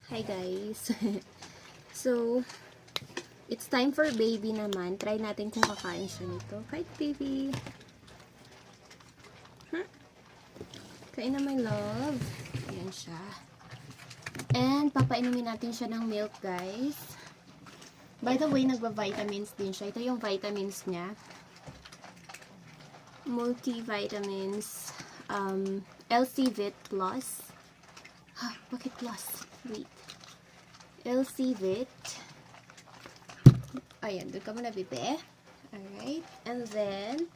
Hi guys. So, it's time for baby naman. Try natin kung kakain siya nito. Hi baby. Kain na my love. Ayan siya. And papainumin natin siya ng milk guys. By the way, nagva-vitamins din siya. Ito yung vitamins niya. Multivitamins. LC-Vit Plus. Bakit plus? Wait. LC-Vit. Ayan, doon ka muna, bebe. Alright. And then,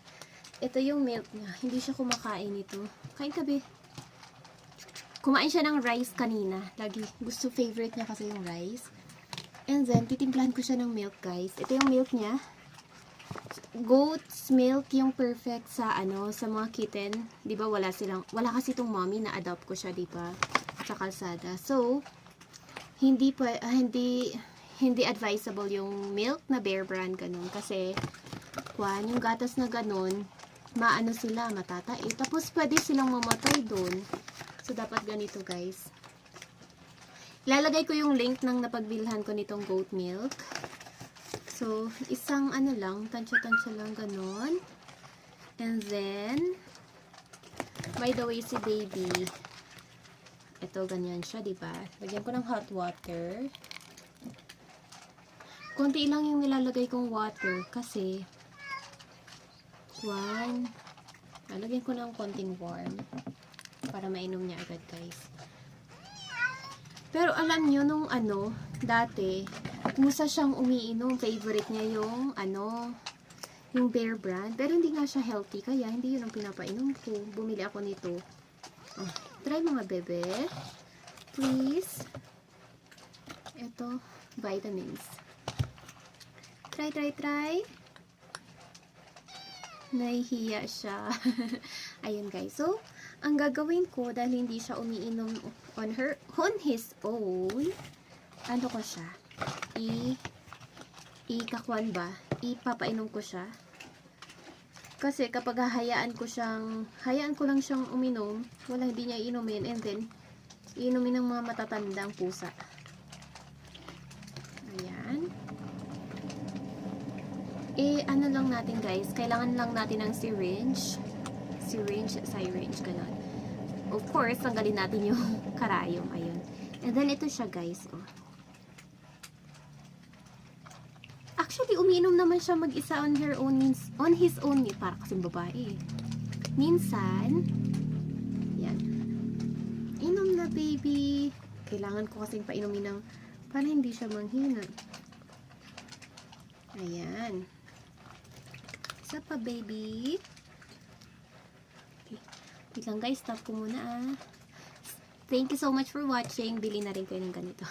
ito yung milk niya. Hindi siya kumakain ito. Kain ka, be. Kumain siya ng rice kanina. Lagi. Gusto, favorite niya kasi yung rice. And then, titimplahan ko siya ng milk, guys. Ito yung milk niya. Goat's milk yung perfect sa sa mga kitten. 'Di ba wala kasi tong mommy na adopt ko siya, 'di ba? Sa kalsada. So, hindi advisable yung milk na Bear Brand ganun kasi yung gatas na ganun, maano sila, matatai. Tapos pwede silang mamatay doon. So, dapat ganito, guys. Ilalagay ko yung link ng napagbilhan ko nitong goat milk. So, isang lang, tansya-tansya lang ganun. And then, by the way, si baby, ito, ganyan siya, diba? Lagyan ko ng hot water. Konti lang yung nilalagay kong water kasi, lagyan ko ng konting warm para mainom niya agad, guys. Pero alam nyo, nung dati, musa siyang umiinom. Favorite niya yung, yung Bear Brand. Pero hindi nga siya healthy, kaya hindi yun ang pinapainom ko. Bumili ako nito. Oh, try mga bebe. Please. Ito, vitamins. Try. Nahihiya siya. Ayun guys. So, ang gagawin ko, dahil hindi siya umiinom on his own, ko siya? Ipapainom ko siya. Kasi kapag hayaan ko lang siyang uminom, hindi niya inumin, and then, inumin ng mga matatandang pusa. Ayan. Lang natin guys, kailangan lang natin ng syringe, ganun. Of course, tanggalin natin yung karayom, ayun. And then, ito siya guys, oh. Actually, umiinom naman siya mag-isa on his own, para kasing babae. Minsan, yan. Inom na, baby. Kailangan ko kasing painumin ng, para hindi siya manghina. Ayan. Isa pa, baby. Okay. Wait lang guys, stop ko muna. Thank you so much for watching. Bili na rin kayo ng ganito.